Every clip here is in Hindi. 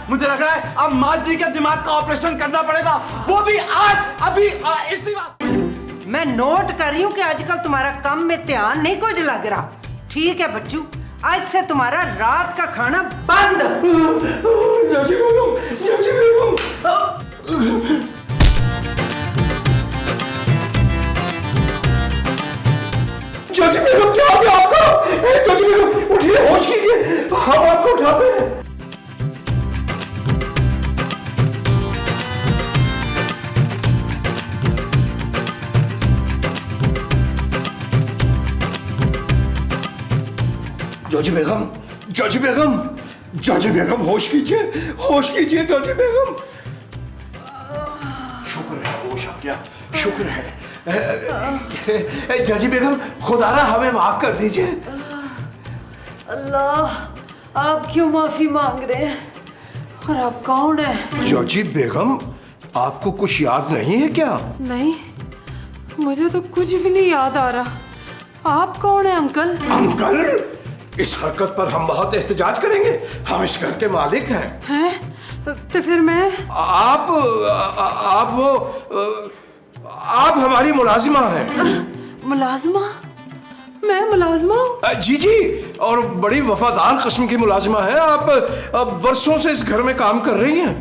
मुझे लग रहा है अब माँ जी के दिमाग का ऑपरेशन करना पड़ेगा, वो भी आज अभी इसी वक्त। मैं नोट कर रही हूँ कि आजकल तुम्हारा काम में ध्यान नहीं कुछ लग रहा। ठीक है बच्चू, आज से तुम्हारा रात का खाना बंद। चाची बेगम, चाची बेगम। चाची बेगम क्या हो गया आपको? चाची बेगम उठिए, होश कीजिए, हम आपको उठाते हैं। चाची बेगम, चाची बेगम, चाची बेगम होश कीजिए, होश कीजिए चाची बेगम। शुक्र है होश आ गया, शुक्र है। चाची बेगम खुदारा हमें माफ कर दीजिए। अल्लाह, आप क्यों माफी मांग रहे हैं और आप कौन है? चाची बेगम आपको कुछ याद नहीं है क्या? नहीं, मुझे तो कुछ भी नहीं याद आ रहा। आप कौन है अंकल? अंकल, इस हरकत पर हम बहुत एहतजाज करेंगे, हम इस घर के मालिक हैं। हैं? तो फिर मैं? आप हमारी मुलाजिमा हैं। मुलाजिमा? मैं मुलाजिमा हूँ? जी जी, और बड़ी वफादार किस्म की मुलाजिमा है आप। बरसों से इस घर में काम कर रही हैं।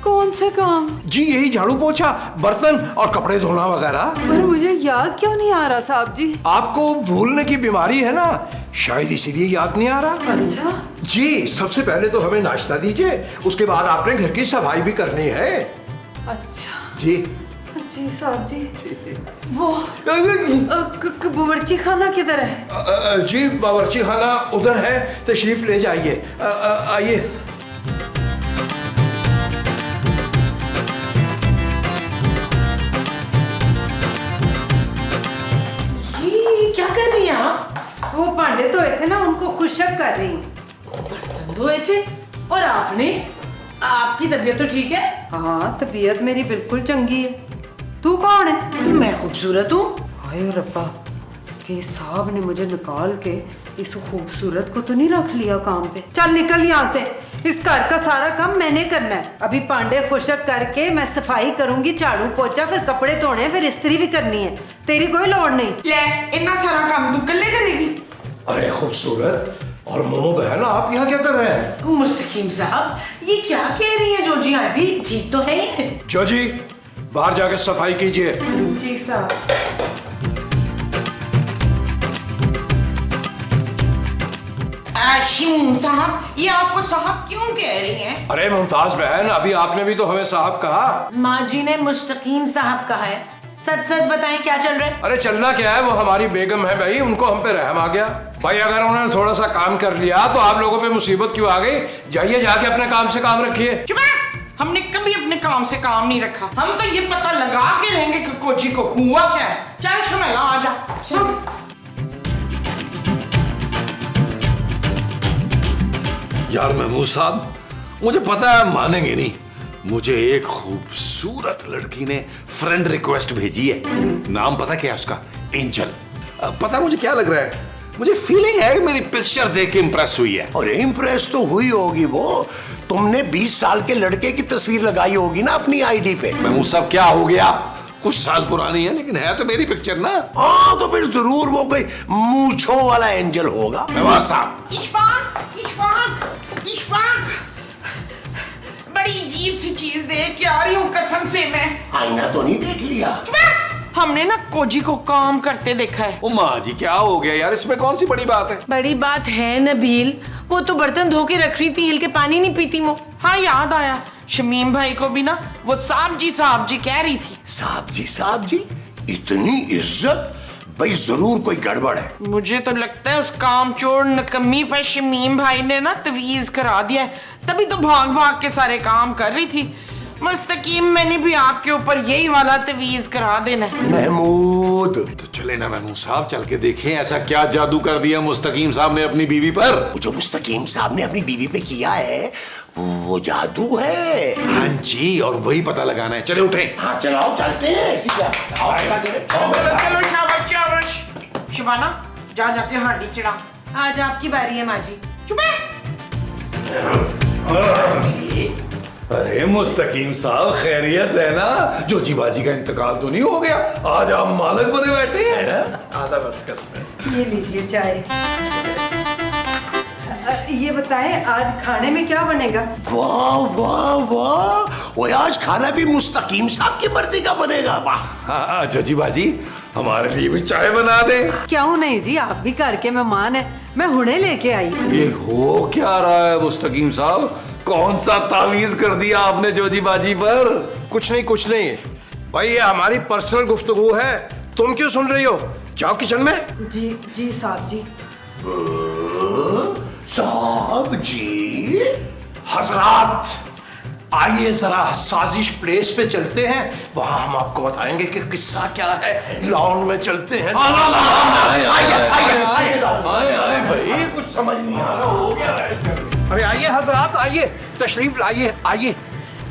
कौन से काम? जी यही झाड़ू पोछा, बर्तन और कपड़े धोना वगैरह। पर मुझे याद क्यों नहीं आ रहा साहब जी? आपको भूलने की बीमारी है ना, शायद इसीलिए याद नहीं आ रहा। अच्छा जी, सबसे पहले तो हमें नाश्ता दीजिए, उसके बाद आपने घर की सफाई भी करनी है। अच्छा जी जी साहब जी। वो बावर्ची खाना किधर है? जी बावर्ची खाना उधर है, तशरीफ ले जाइए। आइए। क्या कर रही हैं आप? वो भांडे धोए थे ना, उनको खुशक कर रही हूँ। बर्तन धोए थे और आपने? आपकी तबीयत तो ठीक है? हाँ, तबीयत मेरी बिल्कुल चंगी है। तू कौन है? मैं खूबसूरत हूँ। हाय रब्बा, कि साहब ने मुझे निकाल के इस खूबसूरत को तो नहीं रख लिया काम पे। चल निकल यहाँ से, इस घर का सारा काम मैंने करना है। अभी पांडे खुशक करके मैं सफाई करूंगी, झाड़ू पोछा, फिर कपड़े धोने, फिर इस्त्री भी करनी है। तेरी कोई लोड़ नहीं। ले, इतना सारा काम तू कल्ले करेगी? अरे खूबसूरत और मोमो बहन, आप यहाँ क्या कर रहे हैं? मुस्तकीम साहब, ये क्या कह रही है जोजी आंटी? ठीक तो है ये? जोजी, बाहर जाके सफाई कीजिए। जी साहब। शमीम साहब, ये आपको साहब क्यों कह रही हैं? अरे मुमताज बहन, अभी आपने भी तो हमें साहब कहा। माँ जी ने मुस्तकीम साहब कहा है। सच सच बताएं, क्या चल रहा है? अरे चलना क्या है, वो हमारी बेगम है भाई, उनको हम पे रहम आ गया भाई। अगर उन्होंने थोड़ा सा काम कर लिया तो आप लोगों पे मुसीबत क्यों आ गई? जाइए, जाके अपने काम से काम रखिए। चुप है! हमने कभी अपने काम से काम नहीं रखा। हम तो ये पता लगा के रहेंगे कि कोची को हुआ क्या है। चल शुमेला, आजा। चल। यार महमूद साहब, मुझे पता है आप मानेंगे नहीं, मुझे एक खूबसूरत लड़की ने फ्रेंड रिक्वेस्ट भेजी है। नाम पता क्या है उसका? एंजल। पता मुझे क्या लग रहा है, मुझे फीलिंग है कि मेरी पिक्चर देख के इंप्रेस हुई है। और इम्प्रेस तो हुई होगी वो, तुमने 20 साल के लड़के की तस्वीर लगाई होगी ना अपनी आईडी पे। महमूद साहब क्या हो गया, कुछ साल पुरानी है लेकिन है तो मेरी पिक्चर ना। हाँ तो फिर जरूर वो कोई मूंछों वाला एंजल होगा। नवाज साहब, इशफाक, इशफाक, इशफाक, बड़ी अजीब सी चीज देख के आ रही हूँ कसम से मैं। आईना तो नहीं देख लिया? हमने ना कोजी को काम करते देखा है। ओ माँ जी क्या हो गया यार, इसमें कौन सी बड़ी बात है? बड़ी बात है नबील, वो तो बर्तन धो के रख रही थी, हिल के पानी नहीं पीती वो। हाँ याद आया, शमीम भाई को भी ना वो साहब जी कह रही थी। साहब जी, इतनी इज्जत? भाई जरूर कोई गड़बड़ है। मुझे तो लगता है उस कामचोर नकम्मी पर शमीम भाई ने ना तवीज करा दिया है, तभी तो भाग भाग के सारे काम कर रही थी। मुस्तकीम, मैंने भी आपके ऊपर यही वाला तवीज करा देना है। महमूद, तो चले ना महमूद साहब, चल के देखें ऐसा क्या जादू कर दिया मुस्तकीम साहब ने अपनी बीवी पर। जो मुस्तकीम साहब ने अपनी बीवी पे किया है वो जादू है। हाँ जी, और वही पता लगाना है। चले उठे। हाँ चलाओ, चलते हैं। ऐसी क्या? चलो शाबाश शाबाश। शबाना, जा जाके हांडी चढ़ा। आज आपकी बारी है माँ जी। चुप है। अरे मुस्तकीम साहब, खैरियत है ना? जोजी बाजी का इंतकाल तो नहीं हो गया? आज आप मालिक बने बैठे हैं। आधा वर्ष करते हैं। ये लीजिए चाय। ये बताएं आज खाने में क्या बनेगा? वाह वाह वाह, वो आज खाना भी मुस्तकीम साहब की मर्जी का बनेगा। वाह। हाँ जोजी बाजी, हमारे लिए भी चाय बना दे। क्यों नहीं जी, आप भी घर के मेहमान हैं, मैं हुणे लेके आई। ये हो क्या रहा है मुस्तकीम साहब? कौन सा तावीज कर दिया आपने जोजी बाजी पर? कुछ नहीं भाई, ये हमारी पर्सनल गुफ्तगू है, तुम क्यों सुन रही हो? जाओ किचन में। जी जी साहब जी। साहब जी। हजरात, आइए जरा साजिश प्लेस पे चलते हैं, वहां हम आपको बताएंगे कि किस्सा क्या है। लॉन में चलते हैं। आए भाई, कुछ समझ नहीं आ रहा, हो गया है। अरे आइए हजरात, आइए, तशरीफ लाइए, आइए।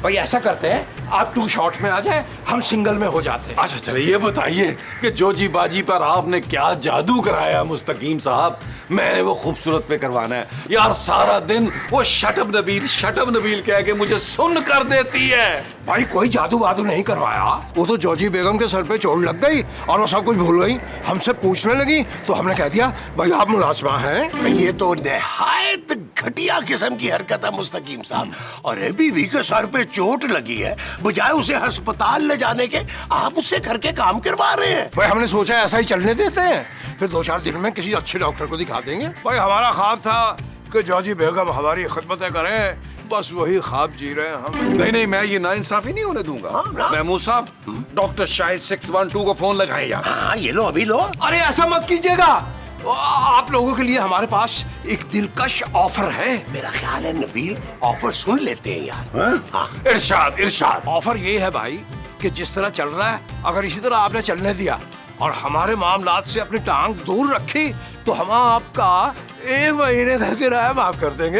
भाई ऐसा करते हैं, आप 2 शॉट में आ जाए, हम सिंगल में हो जाते हैं। अच्छा चलिए, ये बताइए कि जोजी बाजी पर आपने क्या जादू कराया मुस्तकीम साहब? मैंने वो खूबसूरत पे करवाना है यार। सारा दिन वो शटअप नबील कह के मुझे सुन कर देती है। भाई कोई जादू वादू नहीं करवाया, वो तो जॉजी बेगम के सर पे चोट लग गई और वो सब कुछ भूल गई। हमसे पूछने लगी तो हमने कह दिया भाई आप मुलाजमा हैं। ये तो निहायत घटिया किस्म की हरकत है मुस्तकीम साहब। और बीवी के सर पे चोट लगी है, बजाय उसे अस्पताल ले जाने के आप उससे घर के काम करवा रहे हैं। भाई हमने सोचा ऐसा ही चलने देते हैं, फिर 2-4 दिन में किसी अच्छे डॉक्टर को दिखा देंगे। भाई हमारा ख्वाब था कि जॉजी बेगम हमारी खिदमतें करें, बस वही ख्वाब जी रहे हैं हम। नहीं, मैं ये नाइंसाफी नहीं होने दूंगा। महमूद साहब, डॉक्टर शाहिद 612 को फोन लगाएं यार। हाँ ये लो, अभी लो। अरे ऐसा मत कीजिएगा, आप लोगों के लिए हमारे पास एक दिलकश ऑफर है। मेरा ख्याल है नबील ऑफर सुन लेते हैं यार। हाँ। इरशाद। ऑफर ये है भाई कि जिस तरह चल रहा है, अगर इसी तरह आपने चलने दिया और हमारे मामलात से अपनी टांग दूर रखी तो हम आपका 1 महीने का किराया माफ कर देंगे।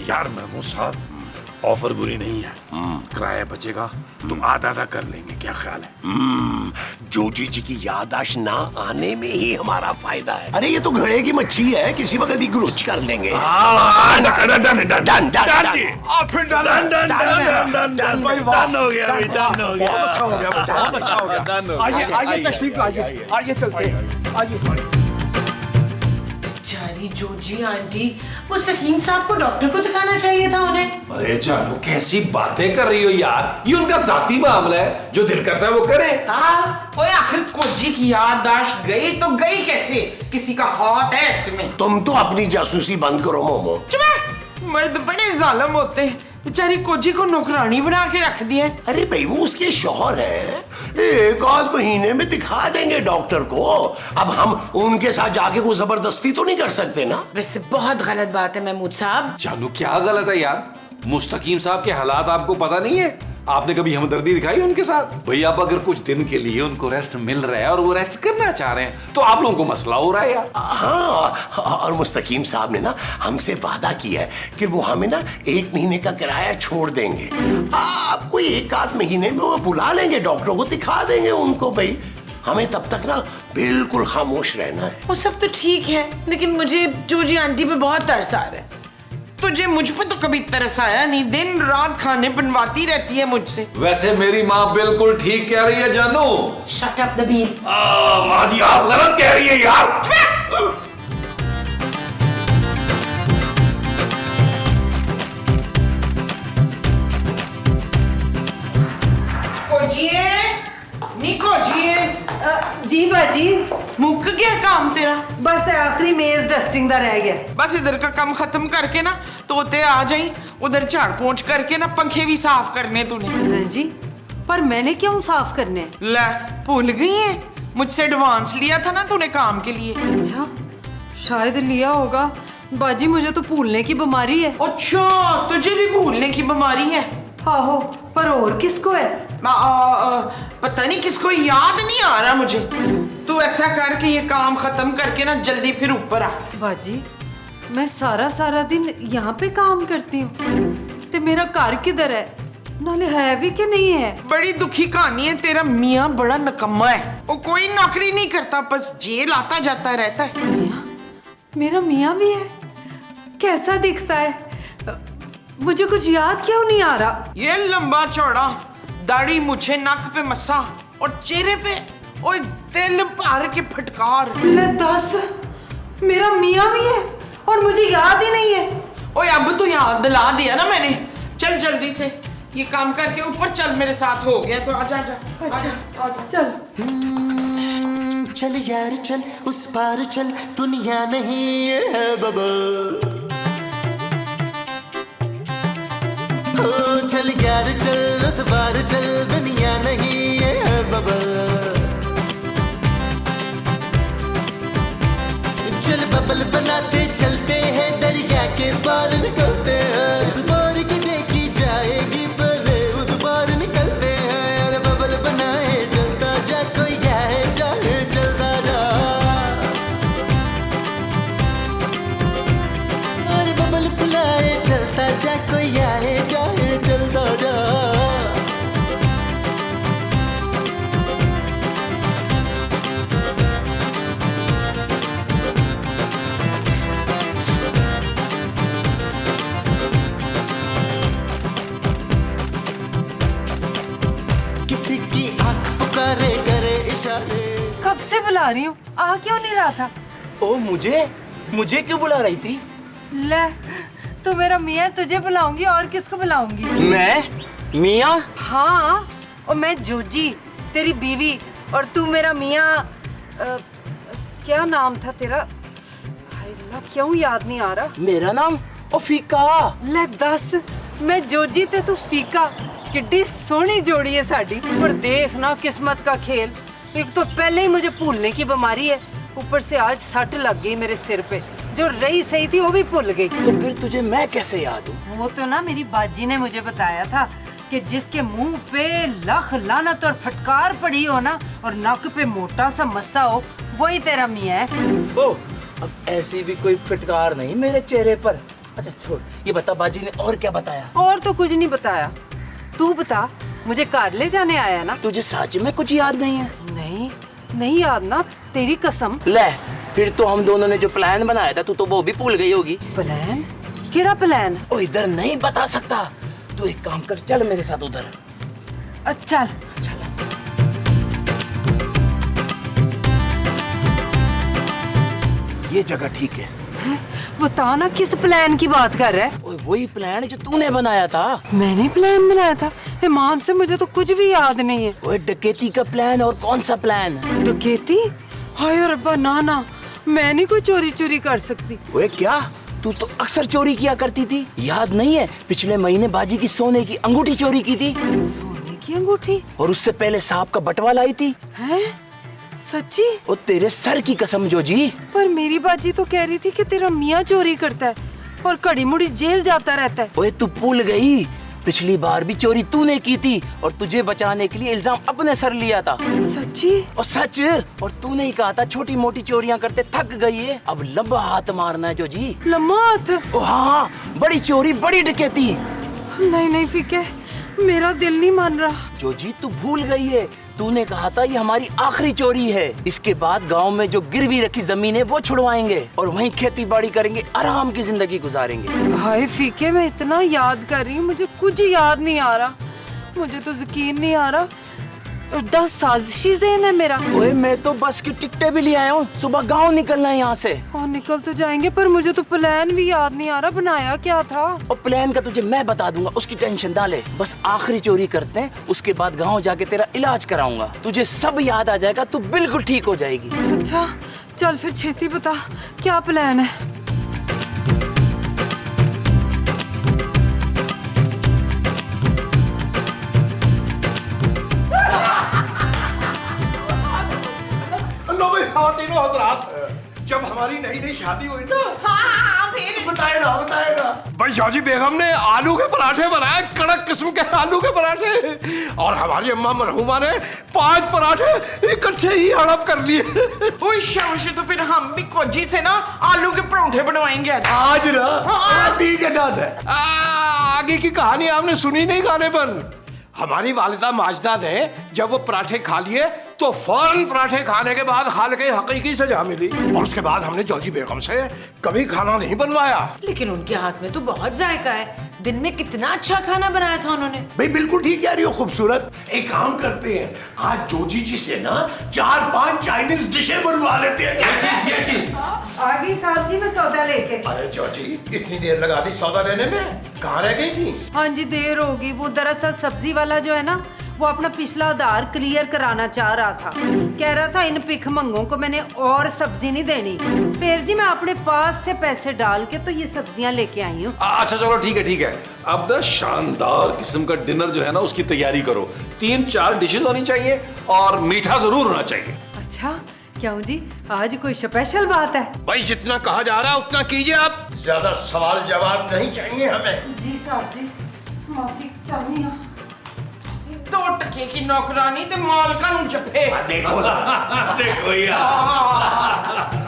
यार महमूद साहब, ऑफर बुरी नहीं है। किराया बचेगा तो आधा कर लेंगे, क्या ख्याल है? जोजी जी की याददाश्त ना आने में ही हमारा फायदा है। अरे ये तो घड़े की मच्छी है, किसी वक्त भी गुरुच कर लेंगे। आइए तशरीफ लाइए, आइए चलते हैं, आइए। जानी जोजी आंटी, मुस्तकीम साहब को डॉक्टर को दिखाना चाहिए था उन्हें। अरे जानू, कैसी बातें कर रही हो यार? ये उनका जाती मामला है, जो दिल करता है वो करे। हाँ, ओए आखिर कोजी की याददाश्त गई तो गई कैसे? किसी का हाथ है इसमें। तुम तो अपनी जासूसी बंद करो मोमो। चुप है। मर्द बड़े जालिम होते हैं, बेचारी कोजी को नौकरानी बना के रख दिया। अरे भाई वो उसके शौहर है, 1 महीने में दिखा देंगे डॉक्टर को। अब हम उनके साथ जाके कोई जबरदस्ती तो नहीं कर सकते ना। वैसे बहुत गलत बात है महमूद साहब। जानू क्या गलत है यार? मुस्तकीम साहब के हालात आपको पता नहीं है? आपने कभी हमदर्दी दिखाई उनके साथ? भाई अब अगर कुछ दिन के लिए उनको रेस्ट मिल रहा है और वो रेस्ट करना चाह रहे हैं तो आप लोगों को मसला हो रहा है यार। हाँ, और मुस्तकीम साहब ने ना हमसे वादा किया है कि वो हमें ना 1 महीने का किराया छोड़ देंगे। आपको 1 महीने में वो बुला लेंगे, डॉक्टरों को दिखा देंगे उनको। भाई हमें तब तक ना बिल्कुल खामोश रहना है। वो सब तो ठीक है, लेकिन मुझे जोजी आंटी पे बहुत तरस आ रहा है। तुझे मुझ पे तो कभी तरस आया नहीं, दिन रात खाने बनवाती रहती है मुझसे। वैसे मेरी माँ बिल्कुल ठीक कह रही है जानू। Shut up Nabeel. माँ जी आप गलत कह रही है यार। जी बाजी, मुक गया काम तेरा? बस आखिरी मेज डस्टिंग दा रह गया। बस इधर का काम खत्म करके ना तोते आ जाई, उधर झाड़ पोंछ करके ना पंखे भी साफ करने तूने। हाँ जी, पर मैंने क्यों साफ करने? ले भूल गई है, मुझसे एडवांस लिया था ना तूने काम के लिए। अच्छा, शायद लिया होगा। बाजी मुझे तो भूलने की बीमारी है। अच्छा, तुझे भी भूलने की बीमारी है? आहो, पर और किसको है? पता नहीं किसको, याद नहीं आ रहा मुझे। तू ऐसा कर कि ये काम खत्म करके ना जल्दी फिर ऊपर आ। बाजी, मैं सारा दिन यहाँ पे काम करती हूँ, ते मेरा घर किधर है? नाले है भी कि नहीं है? बड़ी दुखी कहानी है। तेरा मियाँ बड़ा नकम्मा है, वो कोई नौकरी नहीं करता, बस जेल आता जाता रहता है। मियाँ? मेरा मियाँ भी है? कैसा दिखता है? मुझे कुछ याद क्यों नहीं आ रहा? ये लंबा चौड़ा, दाढ़ी मुझे, नाक पे मस्सा और चेहरे पे ओए दिल भर के फटकार। ले दस, मेरा मियाँ भी है और मुझे याद ही नहीं है। ओए अब तो याद दिला दिया ना मैंने। चल जल्दी से ये काम करके ऊपर चल, मेरे साथ हो गया तो आजा आजा। अच्छा चल। चल यार चल उस पार चल, दुनिया नहीं ये है बबल। हो चल यार चल उस पार चल, दुनिया नहीं ये है बबल। चल बबल बनाते चलते हैं, दरिया के पार निकलते हैं। इस बार की देखी जाएगी पहले उस पार निकलते हैं। अरे बबल बनाए चलता जा, कोई जाए जाए चलता जा। अरे बबल बनाए चलता जा, कोई आए जाए चलता जा। किसी की आंख पुकारे करे इशारे। कब से बुला रही हूँ, आ क्यों नहीं रहा था? ओ मुझे क्यों बुला रही थी? ले, तू मेरा मियाँ, तुझे बुलाऊंगी और किसको बुलाऊंगी? मैं मियाँ? हाँ, और मैं जोजी तेरी बीवी, और तू मेरा मियाँ। क्या नाम था तेरा? हाय अल्लाह, क्यों याद नहीं आ रहा? मेरा नाम फीका। ले दस, मैं जोजी ते तू फीका। किड्डी सोहनी जोड़ी है साडी। पर देख ना किस्मत का खेल, एक तो पहले ही मुझे भूलने की बीमारी है, ऊपर से आज सट लग गई मेरे सिर पे, जो रही सही थी वो भी भूल गई। तो फिर तुझे मैं कैसे याद हूँ? वो तो ना मेरी बाजी ने मुझे बताया था कि जिसके मुंह पे लख लानत और फटकार पड़ी हो ना, और नाक पे मोटा सा मस्सा हो, वही तेरा मियाँ है। ओ, अब ऐसी भी कोई फटकार नहीं मेरे चेहरे पर। अच्छा छोड़, ये बता बाजी ने और क्या बताया? और तो कुछ नहीं बताया, तू बता। मुझे कार ले जाने आया ना? तुझे सच में कुछ याद नहीं है? नहीं याद ना, तेरी कसम। ले, फिर तो हम दोनों ने जो प्लान बनाया था तू तो वो भी भूल गई होगी। प्लान? केड़ा प्लान? ओ इधर नहीं बता सकता, तू एक काम कर, चल मेरे साथ उधर। चल। ये जगह ठीक है। बता ना किस प्लान की बात कर रहा है? ओए वही प्लान जो तूने बनाया था। मैंने प्लान बनाया था? ईमान से मुझे तो कुछ भी याद नहीं है। ओए डकैती का प्लान। और कौन सा प्लान? डकैती? हाय रब्बा, ना, मैं नहीं कोई चोरी कर सकती। ओए क्या, तू तो अक्सर चोरी किया करती थी, याद नहीं है? पिछले महीने बाजी की सोने की अंगूठी चोरी की थी। सोने की अंगूठी? और उससे पहले सांप का बटवा लाई थी। हैं? सच्ची? ओ तेरे सर की कसम जोजी। पर मेरी बाजी तो कह रही थी कि तेरा मियाँ चोरी करता है और कड़ी मुड़ी जेल जाता रहता है। ओए तू भूल गई, पिछली बार भी चोरी तूने की थी और तुझे बचाने के लिए इल्जाम अपने सर लिया था। सच्ची? और सच, और तूने ही कहा था छोटी मोटी चोरियां करते थक गई है, अब लंबा हाथ मारना है जोजी। लम्बा हाथ? ओ हाँ, बड़ी चोरी बड़ी डकैती। नहीं फीके, मेरा दिल नहीं मान रहा। जोजी तू भूल गई है, तूने कहा था ये हमारी आखिरी चोरी है, इसके बाद गांव में जो गिरवी रखी जमीन है वो छुड़वाएंगे और वहीं खेती बाड़ी करेंगे, आराम की जिंदगी गुजारेंगे। हाय फीके, मैं इतना याद कर रही हूँ, मुझे कुछ याद नहीं आ रहा। मुझे तो यकीन नहीं आ रहा, 10 साजिशी ज़हन है मेरा। ओए मैं तो बस की टिकटें भी ले आया हूँ, सुबह गांव निकलना है यहाँ से। और निकल तो जाएंगे, पर मुझे तो प्लान भी याद नहीं आ रहा, बनाया क्या था? और प्लान का तुझे मैं बता दूंगा, उसकी टेंशन ना ले। बस आखिरी चोरी करते हैं, उसके बाद गांव जाके तेरा इलाज कराऊंगा, तुझे सब याद आ जाएगा, तू बिल्कुल ठीक हो जाएगी। अच्छा चल फिर छेती बता, क्या प्लान है? खातिनो हजरात, जब हमारी नई शादी हुई ना, बताए ना भाई जाजी बेगम ने आलू के पराठे बनाए, कड़क किस्म के आलू के पराठे, और हमारी अम्मा मरहुमा ने 5 पराठे इकट्ठे ही हड़प कर लिए। ओए शाबाश, तो फिर हम भी कोजी से ना आलू के पराठे बनवाएंगे आज ना। ठीक है ना। आगे की कहानी आपने सुनी नहीं गाने पर। हमारी वालिदा माजदा ने जब वो पराठे खा लिए तो फौरन पराठे खाने के बाद खाल के हकीकी सजा मिली और उसके बाद हमने जॉजी बेगम से कभी खाना नहीं बनवाया। लेकिन उनके हाथ में तो बहुत जायका है, दिन में कितना अच्छा खाना बनाया था उन्होंने। भाई बिल्कुल ठीक कह रही हो खूबसूरत। एक काम करते हैं, आज जोजी जी से ना 4-5 चाइनीज डिशें बनवा लेते हैं। ये चीज आ गई साहब जी, मैं सौदा लेके। अरे जॉजी इतनी देर लगा दी सौदा लेने में, कहाँ रह गई थी? हाँ जी देर होगी, वो दरअसल सब्जी वाला जो है ना वो अपना पिछला आधार क्लियर कराना चाह रहा था। कह रहा था इन भिखमंगों को मैंने और सब्जी नहीं देनी। फिर जी मैं अपने पास से पैसे डाल के तो ये सब्जियां लेके आई हूँ। अच्छा चलो ठीक है। अब ना शानदार किस्म का डिनर जो है ना उसकी तैयारी करो। 3-4 डिशेज होनी चाहिए और मीठा जरूर होना चाहिए। अच्छा क्यों जी, आज कोई स्पेशल बात है? भाई जितना कहा जा रहा है उतना कीजिए आप, ज्यादा सवाल जवाब नहीं चाहिए हमें। जी साहब जी, माफी चाहनी हूँ। 2 टके की नौकरानी ते मालका नु जप्पे। देखो देखो यार।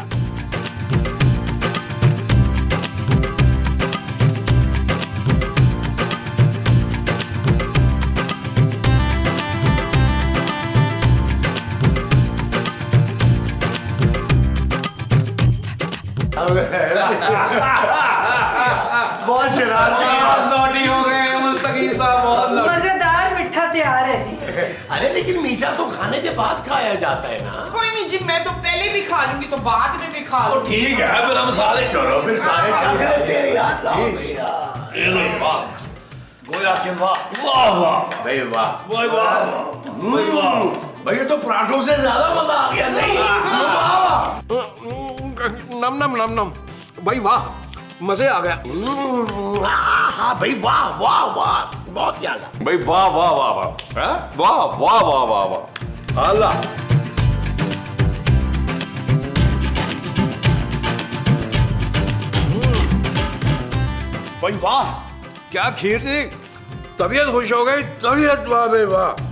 बहुत शरारती। नॉटी हो गए मुस्तकीम साहब, बहुत नॉटी। मजेदार मिठा तैयार है जी। अरे लेकिन मीठा तो खाने के बाद खाया जाता है ना। कोई नहीं जी, मैं तो पहले भी खा लूंगी तो बाद में भी खा लूंगी। ठीक है फिर हम सारे चलो फिर सारे चल लेते हैं यार। लाओ भैया। गोया के वाह वाह वाह भाई वाह। वाह। भैया तो पराठों से ज्यादा मजा आ गया। नहीं नम नम नम नम, भाई वाह मजे आ गया। हाँ भाई वाह वाह वाह, बहुत ज्यादा। भाई वाह वाह वाह वाह। हैं? वाह वाह वाह वाह वाह। अल्लाह। भाई वाह क्या खीर थी, तबीयत खुश हो गई, तबीयत वाह भाई वाह।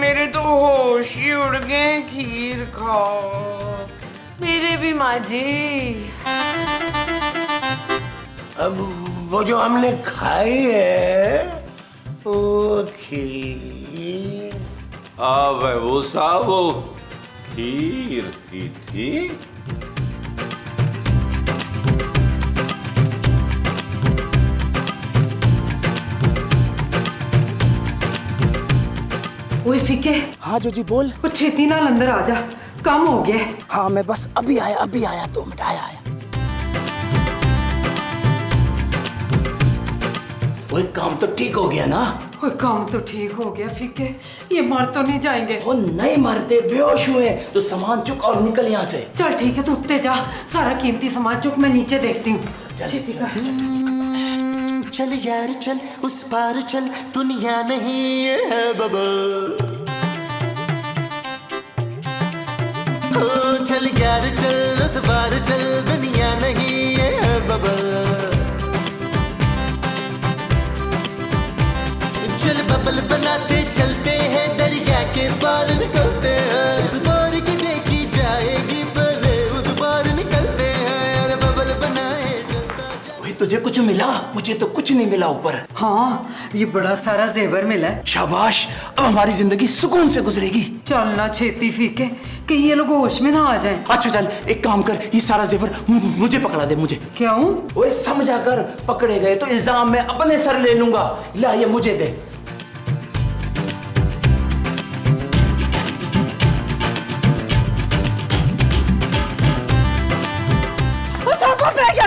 मेरे तो होश ही उड़ गए खीर खाओ। मेरे भी माँ जी। अब वो जो हमने खाई है वो खीर। वो साहब वो खीर की थी। ओए फीके, हाँ जोजी बोल। वो छेती नाल अंदर आ जा, काम हो गया। हाँ मैं बस अभी आया 2 मिनट आया। वो काम तो ठीक हो गया ना? ओए काम तो ठीक हो गया फीके, ये मर तो नहीं जाएंगे? वो नहीं मरते, बेहोश हुए। तो सामान चुक और निकल यहाँ से। चल ठीक है, तू उत्ते जा, सारा कीमती सामान चुक, मैं नीचे देखती हूँ। छेती कर। चल यार चल, उस पार चल, दुनिया नहीं ये है बबल। ओ चल यार चल, उस पार चल, दुनिया नहीं ये है बबल। चल बबल बनाते चलते हैं, दरिया के पार निकलते हैं। इस बार की देखी जाएगी पहले, उस बार निकलते हैं। अरे बबल बनाए चलता। वही तुझे कुछ मिला? मुझे तो कुछ नहीं मिला ऊपर। हाँ ये बड़ा सारा जेवर मिला है। शाबाश, अब हमारी जिंदगी सुकून से गुजरेगी। चलना छेती फीके, कहीं ये लोग होश में ना आ जाएं। अच्छा चल एक काम कर, ये सारा जेवर मुझे पकड़ा दे। मुझे क्यों? वो समझा कर, पकड़े गए तो इल्जाम मैं अपने सर ले लूंगा। ला ये मुझे दे।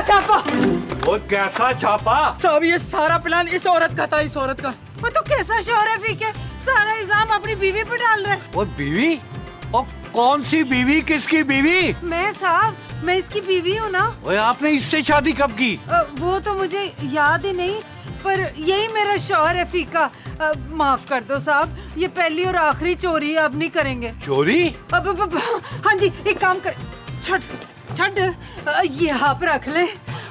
छापा वो कैसा छापा? साहब ये सारा प्लान इस औरत का था, इस औरत का। वो तो कैसा शोर है फीके, सारा इल्जाम अपनी बीवी पे डाल रहा है। वो बीवी? और कौन सी बीवी, किसकी बीवी? मैं साहब, मैं इसकी बीवी हूँ ना। ओए आपने इससे शादी कब की? वो तो मुझे याद ही नहीं, पर यही मेरा शौहर है फीका। माफ कर दो साहब, ये पहली और आखिरी चोरी अब नहीं करेंगे। चोरी? अब हाँ जी, एक काम कर, छट ये यहाँ पे रख ले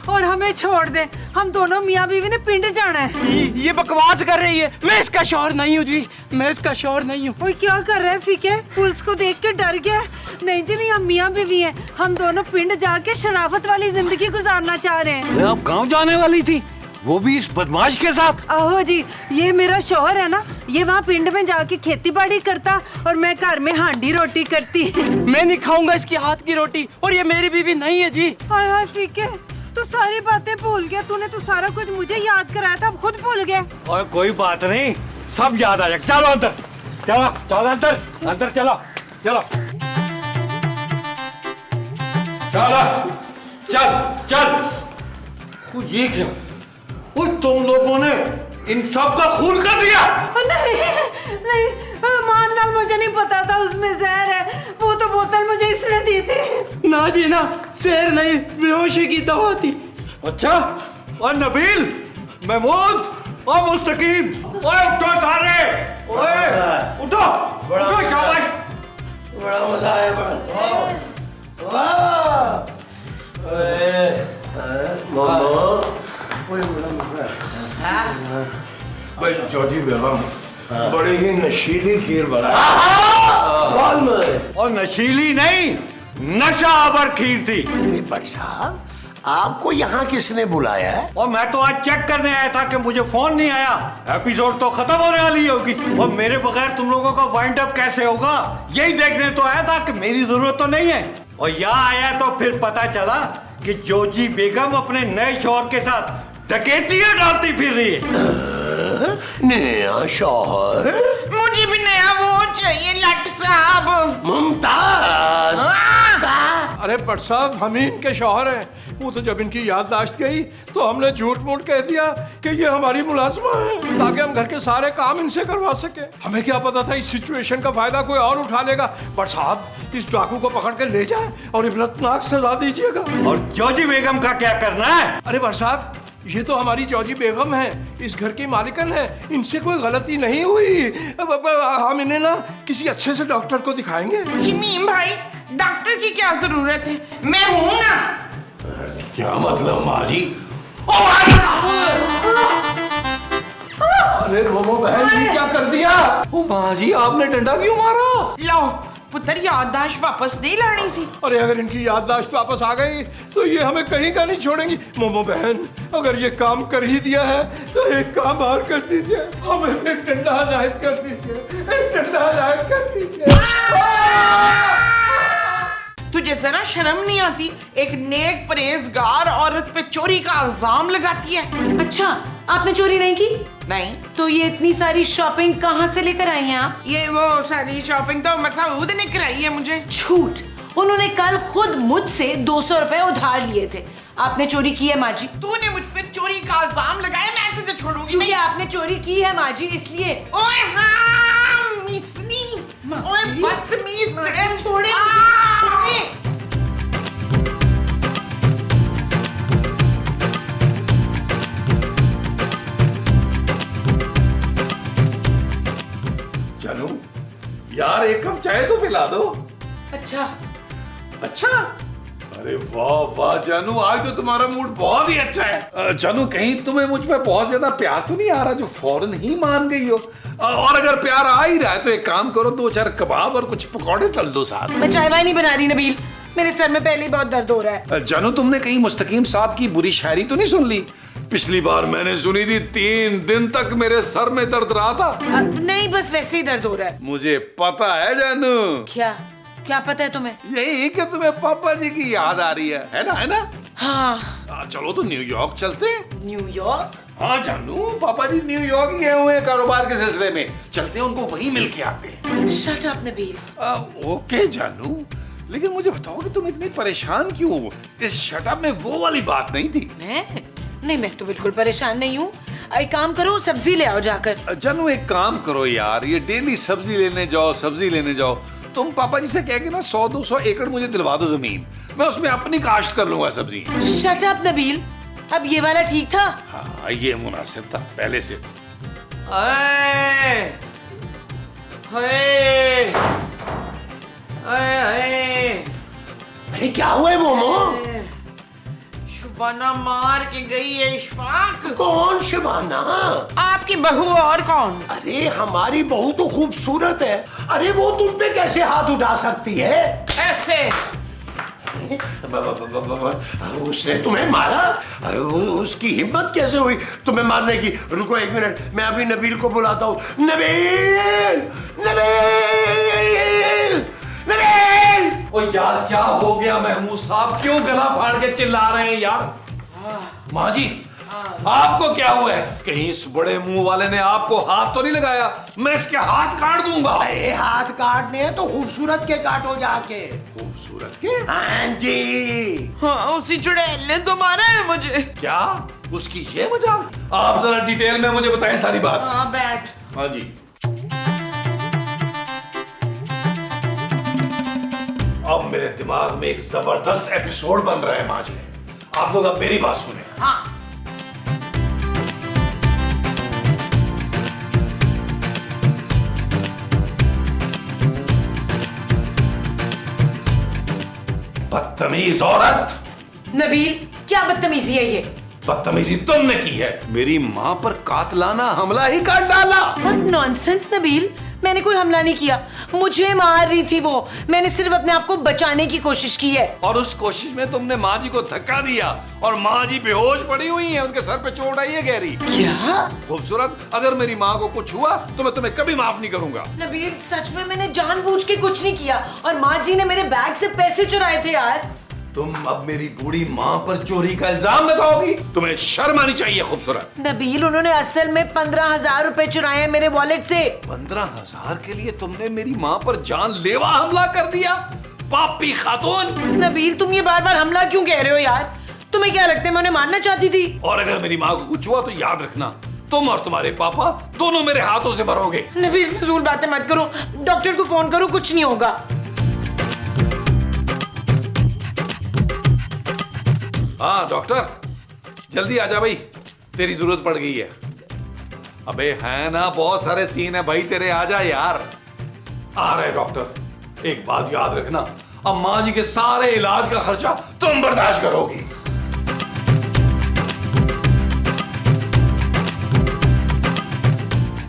और हमें छोड़ दे। हम दोनों मियाँ बीवी ने पिंड जाना है। ये बकवास कर रही है। मैं इसका शौहर नहीं हूँ जी, मैं इसका शौहर नहीं हूँ। ओए क्या कर रहे हैं फीके, पुलिस को देख के डर गया? नहीं जी नहीं, हम मियाँ बीवी हैं, हम दोनों पिंड जाके शराफत वाली जिंदगी गुजारना चाह रहे हैं। आप गांव जाने वाली थी वो भी इस बदमाश के साथ? आहो जी, ये मेरा शौहर है ना, ये वहाँ पिंड में जाके खेती बाड़ी करता और मैं घर में हांडी रोटी करती। मैं नहीं खाऊंगा इसकी हाथ की रोटी, और ये मेरी बीवी नहीं है जी। हाय हाय फीके, तू सारी बातें भूल गया। तूने तो सारा कुछ मुझे याद कराया था, अब खुद भूल गया। और कोई बात नहीं, सब याद आ जाएगा। चलो अंदर, चलो चलो अंदर, अंदर चलो चलो चलो, चल चल। ये क्या? वो तुम लोगों ने इन सब का खून कर दिया? नहीं नहीं, मान नाल मुझे नहीं पता था उसमें जहर है। वो तो बोतल मुझे इसने दी थी। ना जी ना, शहर नहीं, बेहोशी की दवा थी। अच्छा, और नबील, महमूद और मुस्तकीम, ओए उठो सारे, ओए उठो, उठो शाबाश। बड़ा मजा आया, बड़ा वाह। भाई जॉजी बेगम बड़ी ही नशीली खीर बना। और नशीली नहीं, नशा आवर खीर थी। अरे भट्ट साहब, आपको यहाँ किसने बुलाया है? और मैं तो आज चेक करने आया था कि मुझे फोन नहीं आया। एपिसोड तो खत्म होने वाली होगी, और मेरे बगैर तुम लोगों का वाइंड अप कैसे होगा, यही देखने तो आया था कि मेरी जरूरत तो नहीं है। और यहाँ आया तो फिर पता चला कि जोजी बेगम अपने नए शौहर के साथ डकैतियां डालती फिर रही है। नया शौहर? मुझे भी नया वो चाहिए लट साहब। मुमताज। अरे भट्ट साहब, हम ही इनके शौहर हैं। वो तो जब इनकी याददाश्त गई तो हमने झूठ मूठ कह दिया कि ये हमारी मुलाजमा है, ताकि हम घर के सारे काम इनसे करवा सके। हमें क्या पता था इस सिचुएशन का फायदा कोई और उठा लेगा। भट्ट साहब, इस डाकू को पकड़ के ले जाए और इबरतनाक सजा दीजिएगा। और जोजी बेगम का क्या करना है? अरे भट्ट साहब, ये तो हमारी जॉजी बेगम है, इस घर की मालिकन है, इनसे कोई गलती नहीं हुई। अब हम इन्हें ना किसी अच्छे से डॉक्टर को दिखाएंगे। शमीम भाई, डॉक्टर की क्या जरूरत है, मैं हूं ना। क्या मतलब माँ जी? अरे मोमो बहन जी, क्या कर दिया? ओ माँ जी, आपने डंडा क्यों मारा? लो पुत्र, याददाश्त वापस नहीं लानी सी। अरे अगर इनकी याददाश्त वापस आ गई तो ये हमें कहीं का नहीं छोड़ेंगी। मोमो बहन, अगर ये काम कर ही दिया है तो एक काम और कर दीजिए, हमें एक डंडा अनायत कर दीजिए, एक डंडा अनायत कर दीजिए। तुझे जरा शर्म नहीं आती? एक नेक परहेजगार औरत पे चोरी का इल्जाम लगाती है। अच्छा, आपने चोरी नहीं की? नहीं। तो ये इतनी सारी शॉपिंग कहाँ से लेकर आई हैं आप? ये वो सारी शॉपिंग तो मसूद ने कराई है मुझे। झूठ, उन्होंने कल खुद मुझसे 200 रुपए उधार लिए थे। आपने चोरी की है माँ जी? तूने मुझ पे चोरी का इल्जाम लगाया, मैं तुझे छोड़ूंगी क्योंकि नहीं। आपने चोरी की है माँ जी, इसलिए। ओए हाँ मिसनी, ओए बदतमीज, छोड़े। जानू यार, एक कप चाय तो पिला दो। अच्छा अच्छा, अरे वाह वाह जानू, आज तो तुम्हारा मूड बहुत ही अच्छा है। जानू, कहीं तुम्हें मुझ पे बहुत ज्यादा प्यार तो नहीं आ रहा जो फौरन ही मान गई हो? और अगर प्यार आ ही रहा है तो एक काम करो, 2-4 कबाब और कुछ पकौड़े तल दो साथ। मैं चाय वाय नहीं बना रही नबील, मेरे सर में पहले ही बहुत दर्द हो रहा है। जानू, तुमने कहीं मुस्तकीम साहब की बुरी शायरी तो नहीं सुन ली? पिछली बार मैंने सुनी थी, 3 दिन तक मेरे सर में दर्द रहा था। अब नहीं, बस वैसे ही दर्द हो रहा है। मुझे पता है जानू। क्या क्या पता है तुम्हें? यही कि तुम्हें पापा जी की याद आ रही है ना? है ना? हाँ। चलो तो न्यूयॉर्क चलते हैं। न्यूयॉर्क? हाँ जानू, पापा जी न्यूयॉर्क गए हुए हैं कारोबार के सिलसिले में, चलते हैं, उनको वहीं मिल के आते हैं। Shut up Nabeel. ओके जानू, लेकिन मुझे बताओ कि तुम इतनी परेशान क्यों? इस शटअप में वो वाली बात नहीं थी। मैं तो बिल्कुल परेशान नहीं हूँ। एक काम करो, सब्जी ले आओ जाकर। जानू, एक काम करो यार, ये डेली सब्जी लेने जाओ। तुम पापा जी से कह के ना 100-200 एकड़ मुझे दिलवा दो जमीन, मैं उसमें अपनी काश्त कर लूंगा सब्जी। शट अप नबील, अब ये वाला ठीक था? हाँ, ये मुनासिब था पहले से। अरे क्या हुआ है मोमो? शुबाना मार के गई है इशफाक। कौन शुबाना? आपकी बहू और कौन? अरे हमारी बहू तो खूबसूरत है। अरे वो तुम पे कैसे हाथ उठा सकती है? ऐसे उसने तुम्हें मारा? उसकी हिम्मत कैसे हुई तुम्हें मारने की? रुको एक मिनट, मैं अभी नबील को बुलाता हूँ। नबील, नबील, नबील! ओ यार क्या हो गया महमूद साहब, क्यों गला फाड़ के चिल्ला रहे हैं यार? माँ जी आपको क्या हुआ है? कहीं इस बड़े मुंह वाले ने आपको हाथ तो नहीं लगाया? मैं इसके हाथ काट दूंगा। अरे हाथ काटने हैं तो खूबसूरत के काटो जाके। खूबसूरत के? हाँ जी। हाँ, उसी चुड़ैल ने तो मारा है मुझे। क्या उसकी ये मजाक? आप जरा डिटेल में मुझे बताएं सारी बात। हाँ बैठ। हाँ जी। अब मेरे दिमाग में एक जबरदस्त एपिसोड बन रहा है माँ जी। आप लोग अब मेरी बात सुने। हाँ। बदतमीज औरत! नबील, क्या बदतमीजी है ये? बदतमीजी तुमने की है। मेरी माँ पर कातलाना हमला ही कर डाला। What nonsense, नबील, मैंने कोई हमला नहीं किया। मुझे मार रही थी वो। मैंने सिर्फ अपने आप को बचाने की कोशिश की है। और उस कोशिश में तुमने माँ जी को धक्का दिया और माँ जी बेहोश पड़ी हुई हैं, उनके सर पे चोट आई है गहरी। क्या? खूबसूरत, अगर मेरी माँ को कुछ हुआ तो मैं तुम्हें कभी माफ नहीं करूंगा। नबील, सच में मैंने जानबूझ के कुछ नहीं किया और माँ जी ने मेरे बैग से पैसे चुराए थे यार। तुम अब मेरी बूढ़ी माँ पर चोरी का इल्जाम लगाओगी? तुम्हें शर्म आनी चाहिए खूबसूरत। नबील, उन्होंने असल में 15,000 रुपए चुराए हैं मेरे वॉलेट से। 15,000 के लिए तुमने मेरी माँ पर जानलेवा हमला कर दिया? पापी खातून! नबील, तुम ये बार बार हमला क्यों कह रहे हो यार? तुम्हें क्या लगता है मैं उन्हें मारना चाहती थी? और अगर मेरी माँ को कुछ हुआ तो याद रखना, तुम और तुम्हारे पापा दोनों मेरे हाथों से मरोगे। नबील, फिजूल बातें मत करो। डॉक्टर को फोन करो, कुछ नहीं होगा। हाँ डॉक्टर, जल्दी आजा भाई, तेरी जरूरत पड़ गई है। अबे है ना, बहुत सारे सीन है भाई तेरे, आजा यार। आ रहे डॉक्टर। एक बात याद रखना, अब माँ जी के सारे इलाज का खर्चा तुम बर्दाश्त करोगी।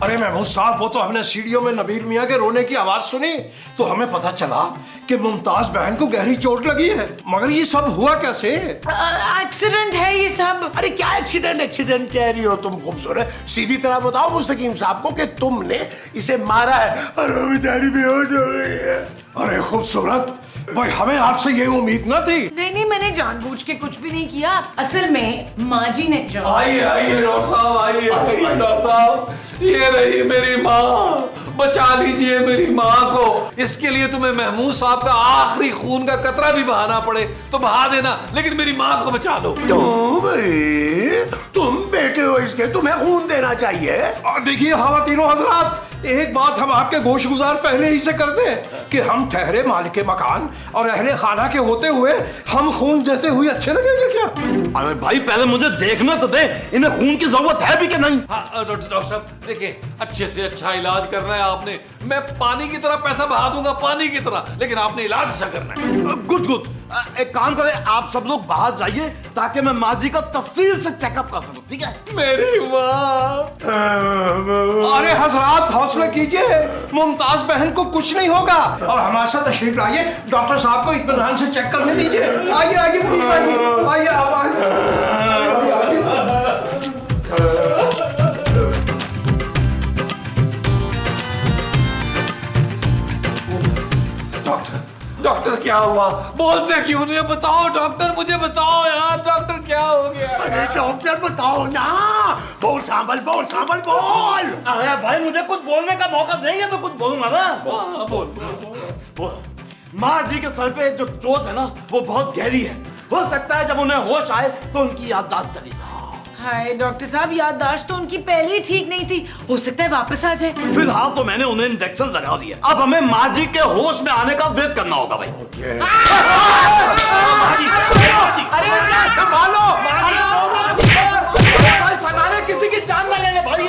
अरे महमूद साहब, वो तो हमने सीढ़ियों में नबील मियाँ के रोने की आवाज सुनी तो हमें पता चला कि मुमताज बहन को गहरी चोट लगी है। मगर ये सब हुआ कैसे? एक्सीडेंट है ये सब। अरे क्या एक्सीडेंट एक्सीडेंट कह रही हो तुम खूबसूरत? सीधी तरह बताओ मुस्तकीम साहब को कि तुमने इसे मारा है और वो बेचारी बेहोश हो गई है। अरे खूबसूरत भाई, हमें आपसे ये उम्मीद न थी। नहीं, मैंने जानबूझ के कुछ भी नहीं किया। असल में माँ जी ने जो आइए आइए डॉक्टर साहब, आइए डॉक्टर साहब, ये रही मेरी माँ, बचा लीजिए मेरी माँ को। इसके लिए तुम्हें महमूद साहब का आखिरी खून का कतरा भी बहाना पड़े तो बहा देना, लेकिन मेरी माँ को बचा लो। क्यों भाई, तुम बेटे हो इसके, तुम्हें खून देना चाहिए। देखिए खवातीनो हजरात, एक बात हम आपके गोशगुजार पहले ही से कर दें कि हम ठहरे मालिक मकान और अहले खाना के होते हुए हम खून देते हुए अच्छे लगेंगे क्या? अरे भाई पहले मुझे देखना तो दे, इन्हें खून की जरूरत है भी कि नहीं। हाँ डॉक्टर साहब देखिए, अच्छे से अच्छा इलाज करना है आपने। मैं पानी की तरह पैसा बहा दूंगा, पानी की तरह, लेकिन आपने इलाज अच्छा करना है। गुड गुड, एक काम करें, आप सब लोग बाहर जाइए ताकि मैं माँ जी का तफसील से चेकअप कर सकूं, ठीक है? मेरी माँ। अरे हजरात हौसला कीजिए, मुमताज बहन को कुछ नहीं होगा। और हमारे साथ तशरीफ लाइए, डॉक्टर साहब को इत्मीनान से चेक करने दीजिए। आइए आइए प्लीज, आइए आइए आप आइए। डॉक्टर क्या हुआ? बोलते क्यों नहीं? बताओ डॉक्टर, मुझे बताओ यार, डॉक्टर क्या हो गया? अरे डॉक्टर बताओ ना, बोल सांभल बोल सांभल बोल। अरे भाई मुझे कुछ बोलने का मौका देंगे तो कुछ बोलूंगा ना। बोल। माँ जी के सर पे जो चोट है ना वो बहुत गहरी है। हो सकता है जब उन्हें होश आए तो उनकी याददाश्त चली जाए। हाय डॉक्टर साहब, याददाश्त तो उनकी पहले ही ठीक नहीं थी, हो सकता है वापस आ जाए। फिलहाल तो मैंने उन्हें इंजेक्शन लगा दिया, अब हमें माँ जी के होश में आने का वेट करना होगा भाई। अरे संभालो, संभाले, किसी की जान ना लेने भाई।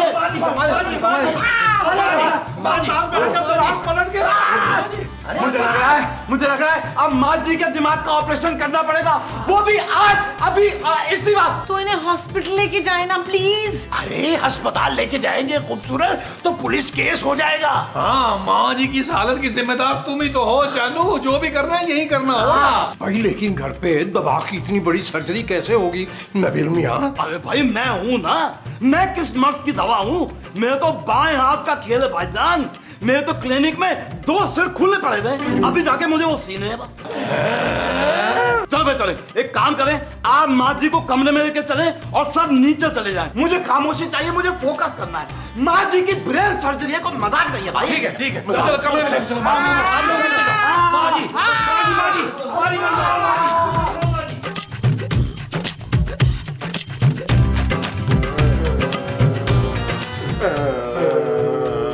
मुझे लग रहा है अब माँ जी के दिमाग का ऑपरेशन करना पड़ेगा, वो भी आज अभी इसी वक्त। तो इन्हें हॉस्पिटल लेके जाए ना प्लीज। अरे अस्पताल लेके जाएंगे खूबसूरत तो पुलिस केस हो जाएगा। हाँ, माँ जी की इस हालत की जिम्मेदार तुम ही तो हो जानू, जो भी करना है यही करना होगा। भाई लेकिन घर पे दबा की इतनी बड़ी सर्जरी कैसे होगी नबील मियाँ? अरे भाई मैं हूँ ना, मैं किस मर्ज की दवा हूँ? मेरे तो बाएं हाथ का खेल है भाईजान। मेरे तो क्लिनिक में 2 सिर खुले पड़े थे, अभी जाके मुझे वो सीने हैं बस। चल भाई चले, एक काम करें, आप माँ जी को कमरे में लेके चले और सब नीचे चले जाएं। मुझे खामोशी चाहिए, मुझे फोकस करना है। माँ जी की ब्रेन सर्जरी है, कोई मजाक नहीं है भाई। ठीक है ठीक है, चलो कमरे में लेके चलो। माँ जी,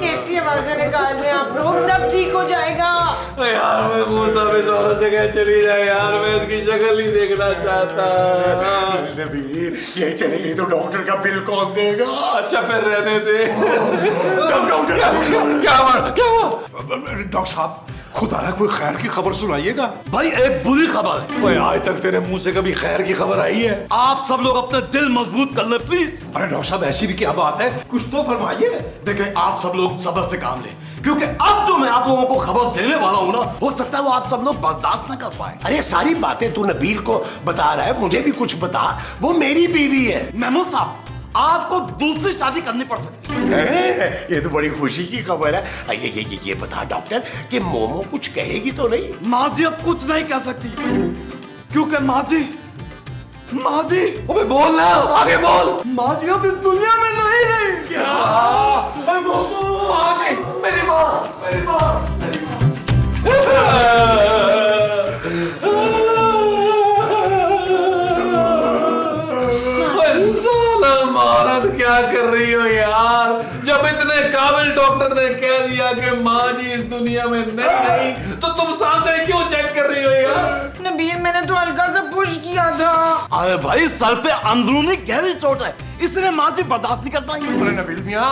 कैसी आवाजें निकाल रहे हैं आप लोग? सब ठीक हो जाएगा। यार मैं मूसा में जोरों से कह चली जाए यार, मैं इसकी शक्ल नहीं देखना चाहता। नबील ये चलेगी तो डॉक्टर का बिल कौन देगा? अच्छा फिर रहने दे। क्या हुआ? डॉक्टर साहब खुदा ना कोई खैर की खबर सुनाइएगा। भाई एक बुरी खबर है। ओए आज तक तेरे मुंह से कभी खैर की खबर आई है? आप सब लोग अपने दिल मजबूत कर ले प्लीज। अरे डॉक्टर साहब ऐसी भी क्या बात है, कुछ तो फरमाइए। देखें आप सब लोग सब्र से काम लें, क्योंकि अब जो मैं आप लोगों को खबर देने वाला हूँ ना, हो सकता है वो आप सब लोग बर्दाश्त न कर पाए। अरे सारी बातें तू नबील को बता रहा है, मुझे भी कुछ बता। वो मेरी बीवी है। महमूद साहब आपको दूसरी शादी करनी पड़ सकती है, ये तो बड़ी खुशी की खबर है। ये बता डॉक्टर कि मोमो कुछ कहेगी तो नहीं? माँ जी अब कुछ नहीं कह सकती, क्योंकि माँ जी अबे बोल ना, आगे बोल। माँ जी अब इस दुनिया में नहीं रही। क्या? माँ जी, मेरी माँ, मेरी माँ। महाराज क्या कर रही हो यार? जब इतने काबिल डॉक्टर ने कह दिया कि माँ जी इस दुनिया में नहीं रही, तो तुम सांसें क्यों चेक कर रही हो यार? नबील मैंने तो हल्का सा पुश किया था। अरे भाई सर पे अंदरूनी गहरी चोट है, इसलिए माँ जी बर्दाश्त नहीं कर पाएंगी। अरे नबील मियाँ